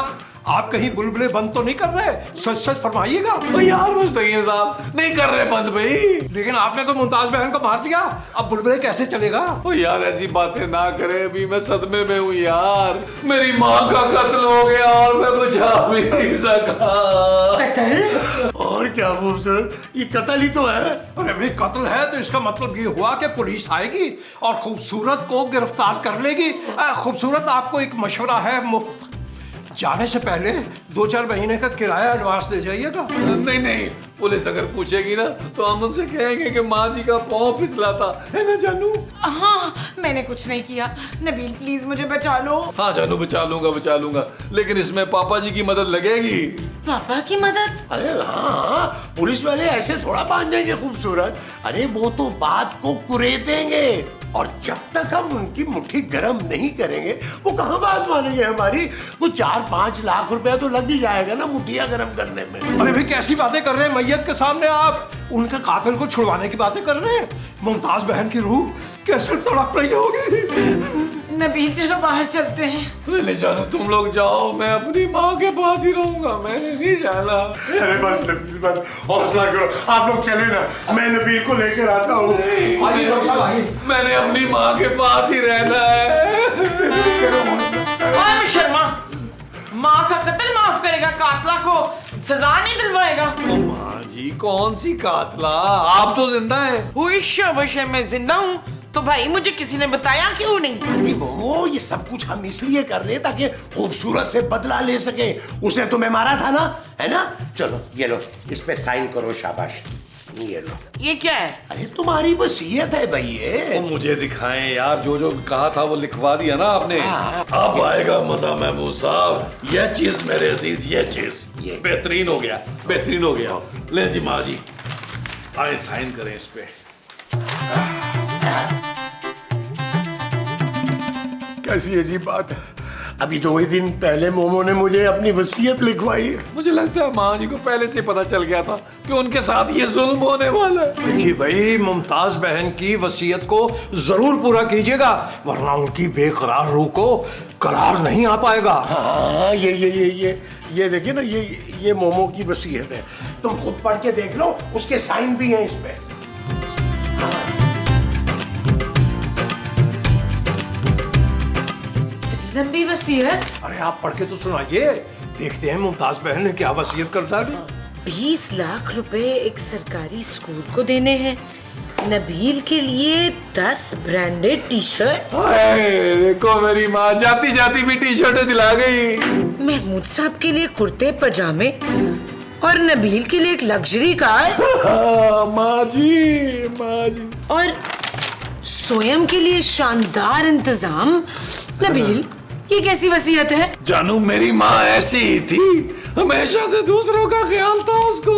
आप कहीं बुलबुले बंद तो नहीं कर रहे? सच सच फरमाइएगा। तो यार मुस्तकीम साहब नहीं कर रहे बंद भाई। लेकिन आपने तो मुमताज बहन को मार दिया, अब बुलबुले कैसे चलेगा? ओ यार ऐसी बातें ना करे, अभी मैं सदमे में हूँ यार। मेरी माँ का कत्ल हो गया और मैं कुछ आ भी नहीं सका। और क्या खूबसूरत, ये कत्ल ही तो है। अरे भाई कत्ल है तो इसका मतलब ये हुआ कि पुलिस आएगी और खूबसूरत को गिरफ्तार कर लेगी। खूबसूरत आपको एक मशवरा है, मुफ्त जाने से पहले 2-4 महीने का किराया एडवांस दे जाइएगा। नहीं नहीं, पुलिस अगर पूछेगी ना तो हम उनसे कहेंगे कि माँ जी का पाँव फिसला था, है ना जानू? हाँ मैंने कुछ नहीं किया। नबील प्लीज मुझे बचा लो। हाँ जानू बचा लूंगा, लेकिन इसमें पापा जी की मदद लगेगी। पापा की मदद? अरे हाँ, पुलिस वाले ऐसे थोड़ा बांध देंगे खूबसूरत। अरे वो तो बात को कुरेदेंगे, और जब तक हम उनकी मुट्ठी गर्म नहीं करेंगे वो कहाँ बात मानेंगे हमारी। वो 4-5 लाख रुपया तो लग ही जाएगा ना मुट्ठियां गर्म करने में। अरे भाई कैसी बातें कर रहे हैं मैयत के सामने आप? उनके कातिल को छुड़वाने की बातें कर रहे हैं। मुमताज बहन की रूह कैसे तड़प रही होगी। नबील चलो बाहर चलते हैं। नहीं जानू तुम लोग जाओ, मैं अपनी माँ के पास ही रहूंगा, मैंने नहीं जाना। अरे बस नबील बस हौसला करो, आप लोग चले ना, मैं नबील को लेकर आता हूँ। मैंने अपनी माँ के पास ही रहना है। शर्मा माँ का कत्ल माफ करेगा, कातला को सजा नहीं दिलवाएगा। माँ जी कौन सी कातला, आप तो जिंदा है। मैं जिंदा हूँ तो भाई मुझे किसी ने बताया क्यों नहीं? अरे मोमो ये सब कुछ हम इसलिए कर रहे हैं ताकि खूबसूरत से बदला ले सके। उसे तुम्हें मारा था ना, है ना? चलो ये लो, इस पे साइन करो, शाबाश। ये लो। ये क्या है? अरे तुम्हारी वसीयत है भाई ये। मुझे दिखाएं यार, जो जो कहा था वो लिखवा दिया ना आपने। अब आएगा मजा महमूद साहब। ये चीज मेरे अजीज, ये चीज ये बेहतरीन हो गया, बेहतरीन हो गया। ले जी माँ जी, आए साइन करें इस पे। कैसी अजीब बात है, अभी 2 ही दिन पहले मोमो ने मुझे अपनी वसीयत लिखवाई। मुझे लगता है माँ जी को पहले से पता चल गया था कि उनके साथ ये जुल्म होने वाला है। देखिए भाई मुमताज बहन की वसीयत को जरूर पूरा कीजिएगा, वरना उनकी बेकरार रूह को करार नहीं आ पाएगा। हाँ ये देखिए ना, ये मोमो की वसीयत है, तुम खुद पढ़ के देख लो, उसके साइन भी हैं इस पे। लंबी वसीयत। अरे आप पढ़ के तो सुनाइए, देखते हैं मुमताज बहन ने क्या वसीयत कर डाली। 20 लाख रुपए एक सरकारी स्कूल को देने हैं, नबील के लिए 10 ब्रांडेड टी शर्ट, देखो मेरी माँ जाती जाती भी टी शर्ट दिला गई। महमूद साहब के लिए कुर्ते पजामे और नबील के लिए एक लग्जरी कार, माँ जी। और सोयम के लिए शानदार इंतजाम। नबील, ये कैसी वसीयत है? जानू मेरी माँ ऐसी ही थी, हमेशा से दूसरों का ख्याल था उसको।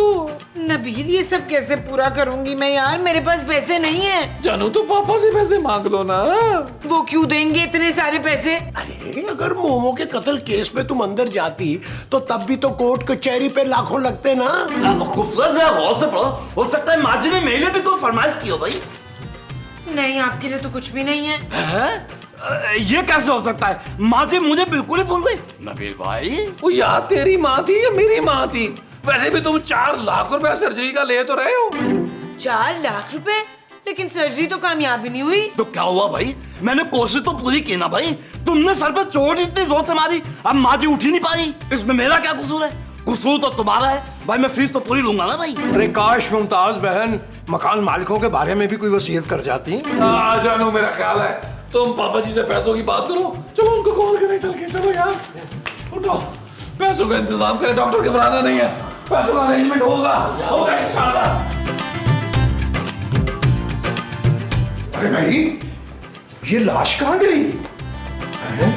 नबील, ये सब कैसे पूरा करूंगी मैं यार, मेरे पास पैसे नहीं है। जानू तो पापा से पैसे मांग लो ना। वो क्यों देंगे इतने सारे पैसे? अरे अगर मोमो के कत्ल केस में तुम अंदर जाती तो तब भी तो कोर्ट कचहरी पे लाखों लगते ना। खूबसूरत जरा गौर से पढ़ो, हो सकता है माँ जी ने मेरे लिए भी कोई फरमाइश की हो भाई। नहीं, आपके लिए तो कुछ भी नहीं है। ये कैसे हो सकता है? माँ जी मुझे बिल्कुल ही भूल गई। नबील भाई, वो यार तेरी माँ थी या मेरी माँ थी? वैसे भी तुम 4 लाख रुपए सर्जरी का ले तो रहे हो। 4 लाख रुपए? लेकिन सर्जरी तो कामयाब ही नहीं हुई। तो क्या हुआ भाई, मैंने कोशिश तो पूरी की ना भाई। तुमने सर पे चोट इतनी जोर से मारी, अब माँ जी उठ ही नहीं पा रही, इसमें मेरा क्या कसूर है? कसूर तो तुम्हारा है भाई, मैं फीस तो पूरी लूंगा ना भाई। अरे काश मुमताज बहन मकान मालिकों के बारे में भी कोई वसीयत कर जाती। जानू मेरा ख्याल है तुम पापा जी से पैसों की बात करो, चलो उनको कॉल करें चल के। चलो यार उठो, पैसों का इंतजाम करें, डॉक्टर घबराना नहीं है, पैसों का अरेंजमेंट होगा इंशाल्लाह। अरे भाई, ये लाश कहाँ गई? हैं?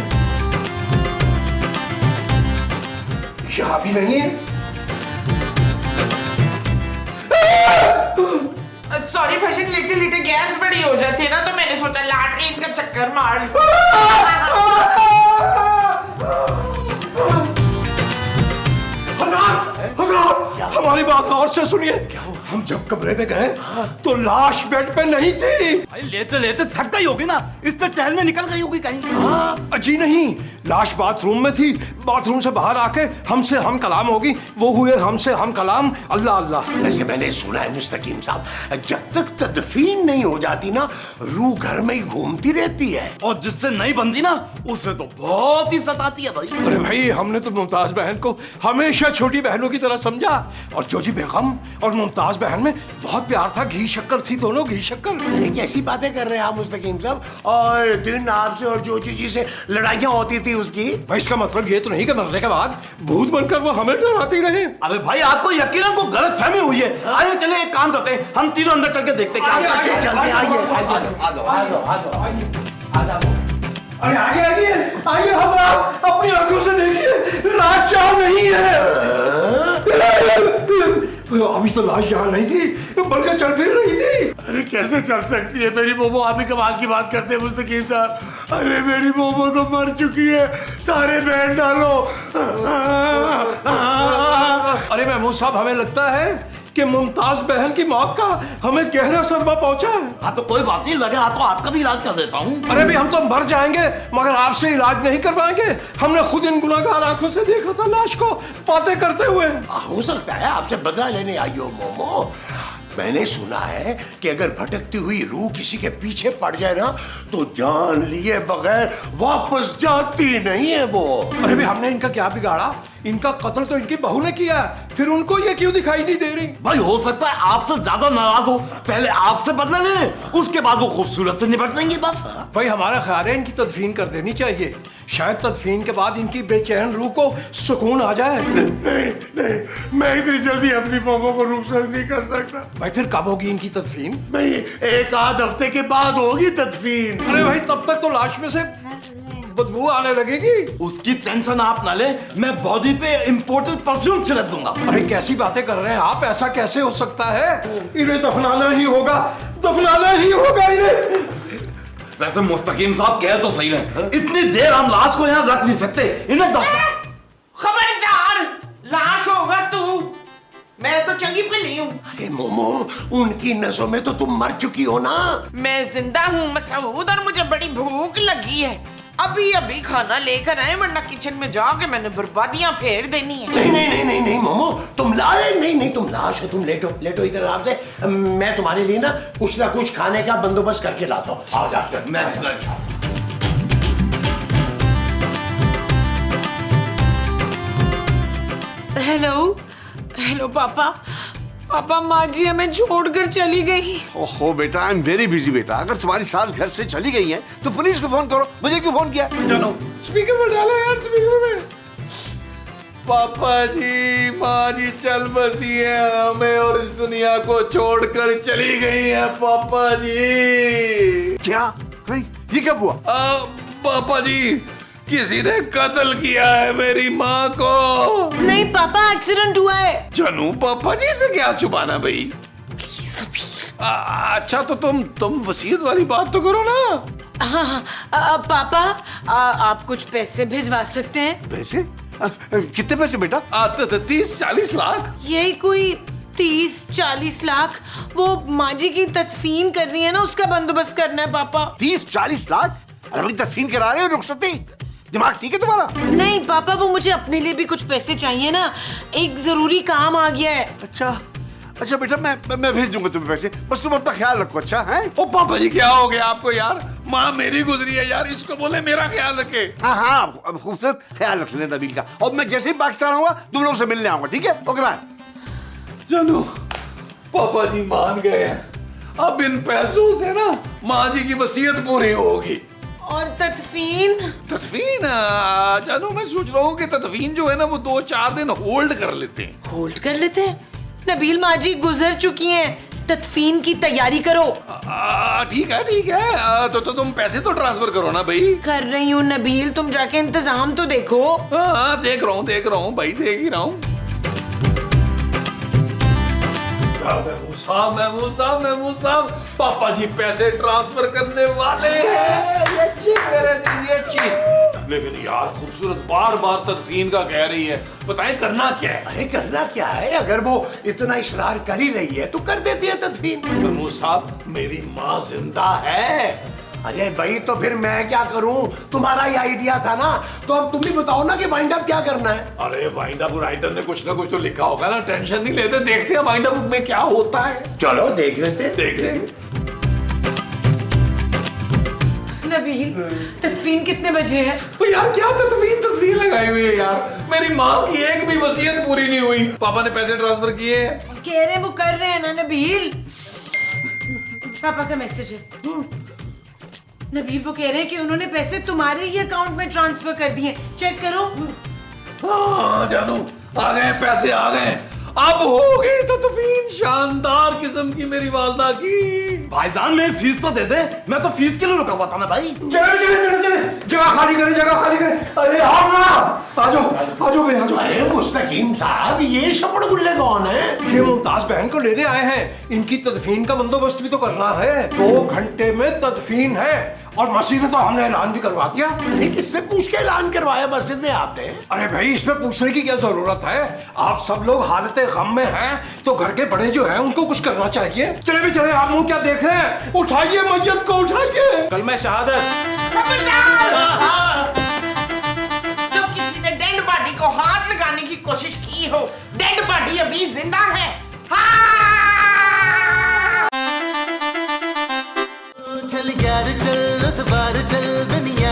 यहाँ भी नहीं है। सॉरी भाई, लेटे लेटे गैस बड़ी हो जाती है ना, तो मैंने सोचा लैट्रिन का चक्कर मार लूं। हजरात, हमारी बात गौर से सुनिए। हम जब कमरे में गए तो लाश बेड पे नहीं थी। भाई लेते लेते थक गई होगी ना, इसलिए टहल में निकल गई होगी कहीं। जी नहीं, लाश बाथरूम में थी, बाथरूम से बाहर आके हमसे हम कलाम होगी, वो हुए हमसे हम कलाम। अल्लाह अल्लाह। वैसे मैंने सुना है मुस्तकीम साहब, जब तक तदफीन नहीं हो जाती ना, रूह घर में ही घूमती रहती है, और जिससे नहीं बनती ना उसे तो बहुत ही सताती है भाई। अरे भाई, हमने तो मुमताज बहन को हमेशा छोटी बहनों की तरह समझा, और जोजी बेगम और मुमताज बहन में बहुत प्यार था, घी शक्कर थी दोनों, घी शक्कर। अरे कैसी बातें कर रहे हैं आप मुस्तकीम साहब? और दिन आपसे और जोजी जी से लड़ाइयाँ होती थी उसकी। भाई इसका मतलब ये तो नहीं कि मरने के बाद भूत बनकर वो हमें डराती रहे। अबे भाई, आपको यकीनन को गलत फहमी हुई है। आइए चले एक काम करते हैं, हम तीनों अंदर चल के देखते हैं क्या। जल्दी आइए, अरे आइए आइए आइए हजरात, अपनी आंखों से देखिए, लाश यहाँ नहीं है। अभी तो लाश यहाँ नहीं थी, बल्कि चल फिर रही थी। अरे कैसे चल सकती है मेरी मोमो? आप ही कमाल की बात करते हैं मुस्तकीम साहब। अरे मेरी मोमो तो मर चुकी है, सारे बैठ डालो। अरे महमूद साहब, हमें लगता है कि मुमताज बहन की मौत का हमें गहरा सदमा पहुंचा है। हाँ तो कोई बात नहीं, लगे हाथ तो आपका भी इलाज कर देता हूँ। अरे भी हम तो मर जाएंगे मगर आपसे इलाज नहीं करवाएंगे। हमने खुद इन गुनाहगार आंखों से देखा था लाश को बातें करते हुए। हो सकता है आपसे बदला लेने आई हो मोमो। मैंने सुना है कि अगर भटकती हुई रूह किसी के पीछे पड़ जाए ना, तो जान लिए बगैर वापस जाती नहीं है वो। अरे भी हमने इनका क्या बिगाड़ा? इनका कत्ल तो इनकी बहू ने किया, फिर उनको ये क्यों दिखाई नहीं दे रही? भाई हो सकता है आपसे ज्यादा नाराज हो, पहले आपसे बदला ले, उसके बाद वो खूबसूरत से निपट लेंगी बस। भाई हमारा ख्याल है इनकी तदफीन कर देनी चाहिए, शायद तदफीन के बाद इनकी बेचैन रूह को सुकून आ जाए। नहीं नहीं, मैं इतनी जल्दी अपनी मोमो को रुखसत नहीं कर सकता। भाई फिर कब होगी इनकी तदफीन? भाई 1 आध हफ्ते के बाद होगी तदफीन। अरे भाई तब तक तो लाश में से बदबू आने लगेगी। उसकी टेंशन आप ना ले, मैं बॉडी पे इंपोर्टेड परफ्यूम छिड़क दूंगा। अरे कैसी बातें कर रहे हैं आप? ऐसा कैसे हो सकता है? इन्हें दफनाना ही होगा, दफनाना ही होगा इन्हें। वैसे मुस्तकीम साहब कह तो सही रहे, इतनी देर हम लाश को यहाँ रख नहीं सकते, इन्हें खबरदार, लाश होगा तू, मैं तो चंगी पिली हूँ। अरे मोमो, उनकी नसों में तो तुम मर चुकी हो ना। मैं जिंदा हूँ मसूद, और मुझे बड़ी भूख लगी है। अभी अभी खाना लेकर आए, वरना किचन में जाके मैंने बर्बादियां फेर देनी है। नहीं नहीं नहीं नहीं नहीं मोमो, तुम नहीं तुम लाश हो, तुम लेटो लेटो इधर आराम से। मैं तुम्हारे लिए ना कुछ खाने का बंदोबस्त करके लाता हूँ। आओ जाकर मैं हेलो हेलो पापा। पापा, माँ जी हमें छोड़कर चली गई। ओहो बेटा, आई एम वेरी बिजी बेटा। अगर तुम्हारी सास घर से चली गई है तो पुलिस को फोन करो। मुझे क्यों फोन किया? जानो स्पीकर में डालो यार, स्पीकर में। पापा जी माँ जी चल बसी है हमें और इस दुनिया को छोड़कर चली गई है पापा जी। क्या? ये कब हुआ? पापा जी किसी ने कत्ल किया है मेरी माँ को। नहीं पापा, एक्सीडेंट हुआ है। जानू पापा जी से क्या छुपाना भाई? अच्छा तो तुम वसीयत वाली बात तो करो ना। हाँ, पापा आप कुछ पैसे भिजवा सकते हैं? पैसे? कितने पैसे बेटा? 30-40 लाख। यही कोई 30-40 लाख। वो माँ जी की तदफीन कर रही है ना, उसका बंदोबस्त करना है पापा। 30-40 लाख? अरे भाई तदफीन करा रहे हो रुखसती? दिमाग ठीक है तुम्हारा? नहीं पापा, वो मुझे अपने लिए भी कुछ पैसे चाहिए ना, एक जरूरी काम आ गया है। अच्छा बेटा, मैं भेज दूंगा तुम्हें पैसे, बस तुम अपना ख्याल रखो। अच्छा है? ओ पापा जी क्या हो गया आपको यार? माँ मेरी गुजरी है यार, इसको बोले मेरा ख्याल रखे। हाँ, अब खूबसूरत ख्याल रख लेना नबील का। और मैं जैसे ही पाकिस्तान आऊंगा तुम लोगों से मिलने आऊंगा, ठीक है? Okay bye. जानू पापा जी मान गए हैं, अब इन पैसों से ना माँ जी की वसीयत पूरी होगी। और तदफीन? जानू मैं सोच रहा हूँ कि तदफीन जो है ना वो 2-4 दिन होल्ड कर लेते हैं। होल्ड कर लेते हैं? नबील, माँ जी गुजर चुकी हैं, तदफीन की तैयारी करो। ठीक है तो तुम पैसे तो ट्रांसफर करो ना भाई। कर रही हूँ नबील, तुम जाके इंतजाम तो देखो। हाँ देख रहा हूँ भाई, देख ही रहा हूँ। महमूद साहब पापा जी पैसे ट्रांसफर करने वाले हैं। ये चीज मेरे से ये चीज, लेकिन यार खूबसूरत बार बार तदफीन का कह रही है, बताएं करना क्या है? अरे करना क्या है, अगर वो इतना इशरार कर ही रही है तो कर देती है तदफीन। महमूद साहब मेरी माँ जिंदा है। अरे भाई तो फिर मैं क्या करूं? तुम्हारा ही आइडिया था ना, तो अब तुम भी बताओ ना कि वाइंड अप क्या करना है। अरे वाइंड अप राइटर ने कुछ ना कुछ तो लिखा होगा ना, टेंशन नहीं लेते, देखते हैं वाइंड अप में क्या होता है। चलो देख लेते। देख लेंगे। नबील, तदफीन कितने बजे है? तो यार क्या तस्वीर लगाई हुई है यार, मेरी माँ की एक भी वसीयत पूरी नहीं हुई। पापा ने पैसे ट्रांसफर किए हैं। कह रहे वो कर रहे हैं ना नबील। पापा का मैसेज है। नबील वो कह रहे हैं कि उन्होंने पैसे तुम्हारे ही अकाउंट में ट्रांसफर कर दिए, चेक करो। हाँ जानू आ गए पैसे, आ गए। अब हो गई तदफीन शानदार किस्म की मेरी वालदा की। भाईजान मेरी फीस तो दे दे, मैं तो फीस के लिए रुका हुआ था ना भाई। चले जगह खाली करें। अरे आओ ना, आ जाओ भाई आ जाओ। अरे मुस्तकीम साहब, ये शपड़ गुल्ले कौन है? ये मुमताज बहन को लेने आए हैं, इनकी तदफीन का बंदोबस्त भी तो करना है। 2 घंटे में तदफीन है और मस्जिद में तो हमने ऐलान भी करवा दिया। अरे किससे पूछ के ऐलान करवाया मस्जिद में आपने? अरे भाई इसमें पूछने की क्या जरूरत है? आप सब लोग हालत गम में हैं तो घर के बड़े जो हैं उनको कुछ करना चाहिए। चले आप मुंह क्या देख रहे हैं? उठाइए मैयत को, उठाइए। कल मैं शहादत। जो किसी ने डेड बॉडी को हाथ लगाने की कोशिश की हो, डेड बॉडी अभी जिंदा है। चल यार चल, उस बार चल दुनिया